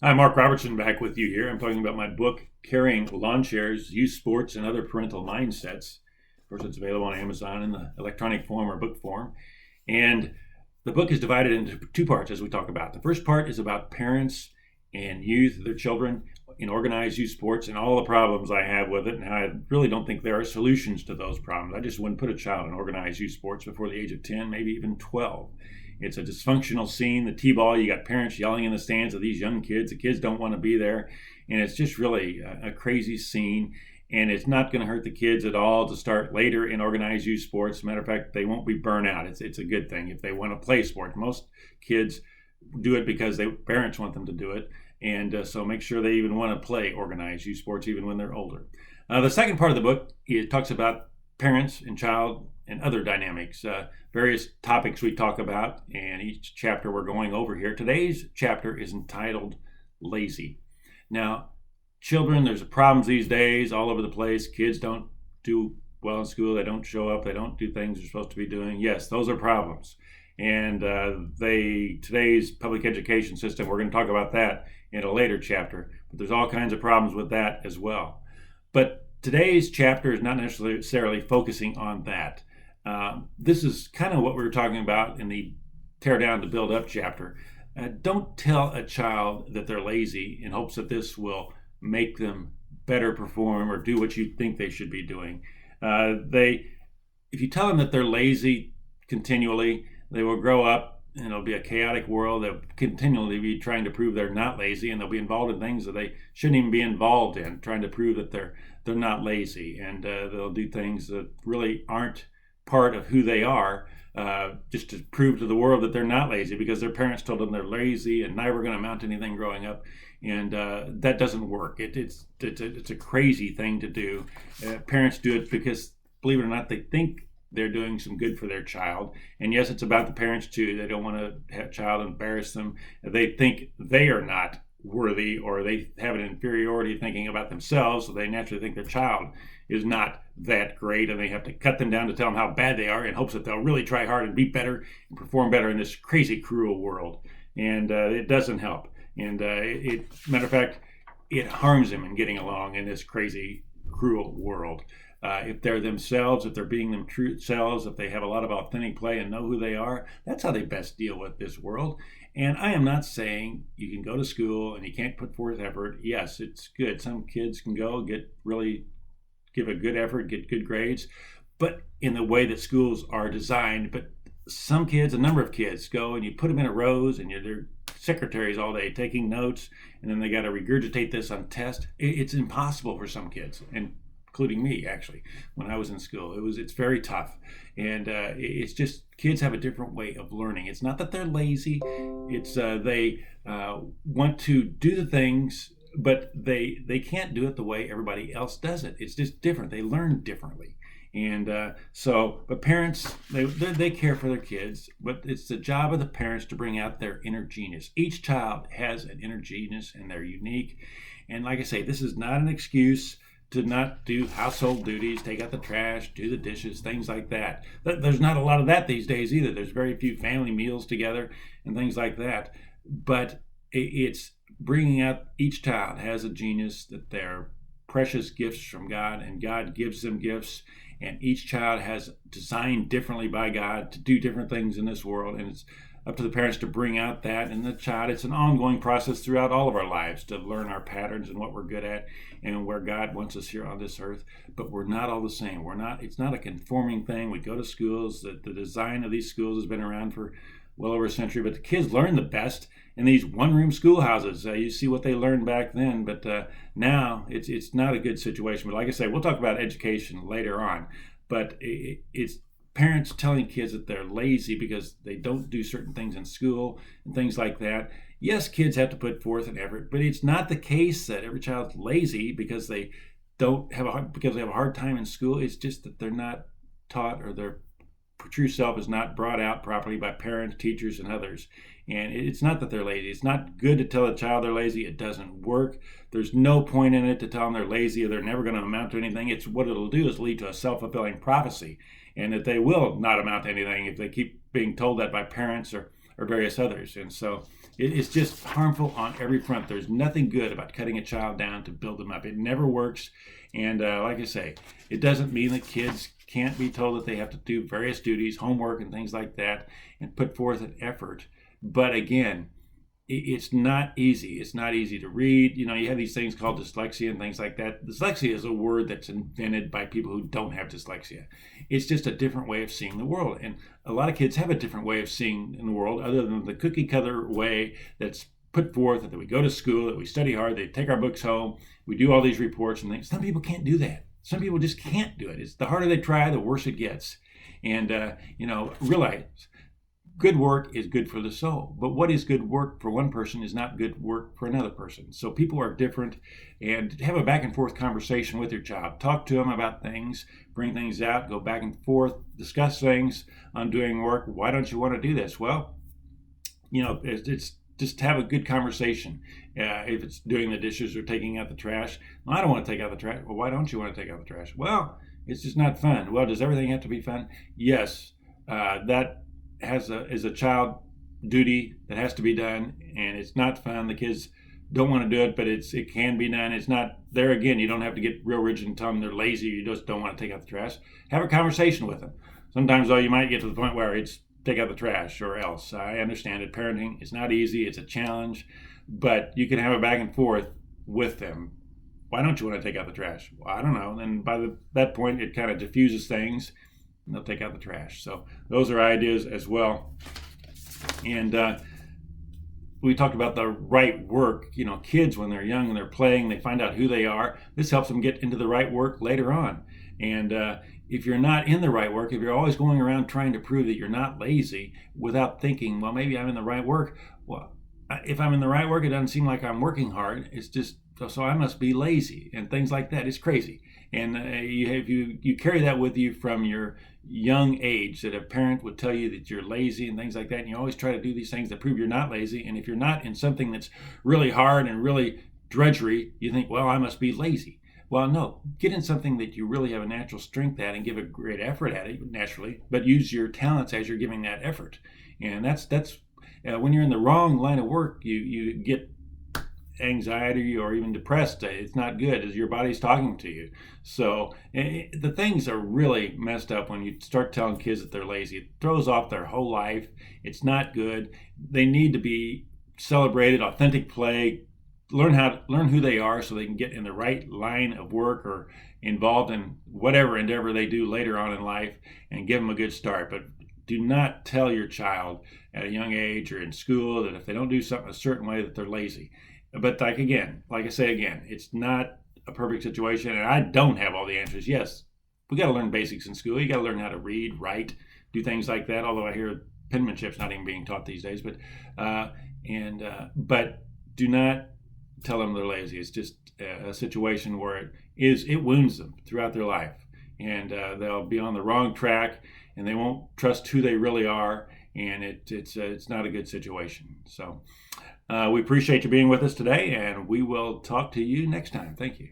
Hi, Mark Robertson back with you here. I'm talking about my book, Carrying Lawn Chairs, Youth Sports, and Other Parental Mindsets. Of course, it's available on Amazon in the electronic form or book form. And the book is divided into two parts, as we talk about. The first part is about parents and youth, their children, in organized youth sports, and all the problems I have with it, and how I really don't think there are solutions to those problems. I just wouldn't put a child in organized youth sports before the age of 10, maybe even 12. It's a dysfunctional scene. The T-ball, you got parents yelling in the stands at these young kids. The kids don't want to be there. And it's just really a crazy scene. And it's not going to hurt the kids at all to start later in organized youth sports. As a matter of fact, they won't be burnt out. It's a good thing if they want to play sports. Most kids do it because their parents want them to do it. And so make sure they even want to play organized youth sports even when they're older. The second part of the book, it talks about parents and child and other dynamics, various topics we talk about, and each chapter we're going over here. Today's chapter is entitled Lazy. Now, children, there's problems these days all over the place. Kids don't do well in school. They don't show up. They don't do things they're supposed to be doing. Yes, those are problems. And today's public education system, we're going to talk about that in a later chapter, but there's all kinds of problems with that as well. But today's chapter is not necessarily focusing on that. This is kind of what we were talking about in the Tear Down to Build Up chapter. Don't tell a child that they're lazy in hopes that this will make them better perform or do what you think they should be doing. If you tell them that they're lazy continually, they will grow up and it'll be a chaotic world. They'll continually be trying to prove they're not lazy, and they'll be involved in things that they shouldn't even be involved in, trying to prove that they're not lazy, and they'll do things that really aren't part of who they are, just to prove to the world that they're not lazy because their parents told them they're lazy and never going to amount to anything growing up, and that doesn't work. It's a crazy thing to do. Parents do it because, believe it or not, they think they're doing some good for their child. And yes, it's about the parents too. They don't want to have a child embarrass them. They think they are not worthy, or they have an inferiority thinking about themselves, so they naturally think their child is not that great, and they have to cut them down to tell them how bad they are in hopes that they'll really try hard and be better and perform better in this crazy, cruel world. And it doesn't help. And matter of fact, it harms them in getting along in this crazy, cruel world. If they're themselves, if they're being them true selves, if they have a lot of authentic play and know who they are, that's how they best deal with this world. And I am not saying you can go to school and you can't put forth effort. Yes, it's good. Some kids can go give a good effort, get good grades, but in the way that schools are designed. But some kids, a number of kids, go and you put them in a rows and they're secretaries all day taking notes, and then they got to regurgitate this on test. It's impossible for some kids, and including me, actually, when I was in school. It's very tough. And it's just kids have a different way of learning. It's not that they're lazy. It's they want to do the things, but they can't do it the way everybody else does it. It's just different. They learn differently. And but parents, they care for their kids, but it's the job of the parents to bring out their inner genius. Each child has an inner genius, and they're unique. And like I say, this is not an excuse to not do household duties, take out the trash, do the dishes, things like that. There's not a lot of that these days either. There's very few family meals together and things like that. But it's bringing out, each child has a genius, that they're precious gifts from God, and God gives them gifts. And each child has designed differently by God to do different things in this world. And it's up to the parents to bring out that in the child. It's an ongoing process throughout all of our lives to learn our patterns and what we're good at and where God wants us here on this earth. But we're not all the same. It's not a conforming thing. We go to schools. The design of these schools has been around for well over a century, but the kids learn the best in these one-room schoolhouses. You see what they learned back then, but now it's not a good situation. But like I say, we'll talk about education later on. But it's parents telling kids that they're lazy because they don't do certain things in school and things like that. Yes, kids have to put forth an effort, but it's not the case that every child's lazy because they have a hard time in school. It's just that they're not taught, or their true self is not brought out properly by parents, teachers, and others. And it's not that they're lazy. It's not good to tell a child they're lazy. It doesn't work. There's no point in it to tell them they're lazy or they're never going to amount to anything. It's what it'll do is lead to a self-fulfilling prophecy, and that they will not amount to anything if they keep being told that by parents or or various others. And so it's just harmful on every front. There's nothing good about cutting a child down to build them up. It never works. And like I say, it doesn't mean that kids can't be told that they have to do various duties, homework and things like that, and put forth an effort. But again, it's not easy. It's not easy to read. You have these things called dyslexia and things like that. Dyslexia is a word that's invented by people who don't have dyslexia. It's just a different way of seeing the world. And a lot of kids have a different way of seeing in the world other than the cookie cutter way that's put forth, that we go to school, that we study hard, they take our books home, we do all these reports and things. Some people can't do that. Some people just can't do it. It's the harder they try, the worse it gets. And, realize good work is good for the soul, but what is good work for one person is not good work for another person. So people are different, and have a back and forth conversation with your child. Talk to them about things, bring things out, go back and forth, discuss things on doing work. Why don't you want to do this? Well, it's just have a good conversation. If it's doing the dishes or taking out the trash, well, I don't want to take out the trash. Well, why don't you want to take out the trash? Well, it's just not fun. Well, does everything have to be fun? Yes, that is a child duty that has to be done, and it's not fun. The kids don't want to do it, but it can be done. It's not there. Again, you don't have to get real rigid and tell them they're lazy. You just don't want to take out the trash. Have a conversation with them. Sometimes, though, you might get to the point where it's take out the trash or else. I understand it. Parenting is not easy. It's a challenge, but you can have a back and forth with them. Why don't you want to take out the trash? Well, I don't know. And by that point, it kind of diffuses things, and they'll take out the trash. So those are ideas as well. And we talked about the right work. Kids, when they're young and they're playing, they find out who they are. This helps them get into the right work later on. And if you're not in the right work, if you're always going around trying to prove that you're not lazy without thinking, well, maybe I'm in the right work. Well, if I'm in the right work, it doesn't seem like I'm working hard. It's just, so I must be lazy and things like that. It's crazy. And you carry that with you from your young age, that a parent would tell you that you're lazy and things like that. And you always try to do these things that prove you're not lazy. And if you're not in something that's really hard and really drudgery, you think, well, I must be lazy. Well, no, get in something that you really have a natural strength at and give a great effort at it naturally, but use your talents as you're giving that effort. And that's when you're in the wrong line of work, you get anxiety or even depressed. It's not good as your body's talking to you. So the things are really messed up when you start telling kids that they're lazy. It throws off their whole life. It's not good. They need to be celebrated, authentic play, learn who they are so they can get in the right line of work or involved in whatever endeavor they do later on in life, and give them a good start. But do not tell your child at a young age or in school that if they don't do something a certain way that they're lazy. But like I say again, it's not a perfect situation, and I don't have all the answers. Yes, we got to learn basics in school. You got to learn how to read, write, do things like that. Although I hear penmanship's not even being taught these days. But do not tell them they're lazy. It's just a situation where it wounds them throughout their life, and they'll be on the wrong track, and they won't trust who they really are, and it's not a good situation. So we appreciate you being with us today, and we will talk to you next time. Thank you.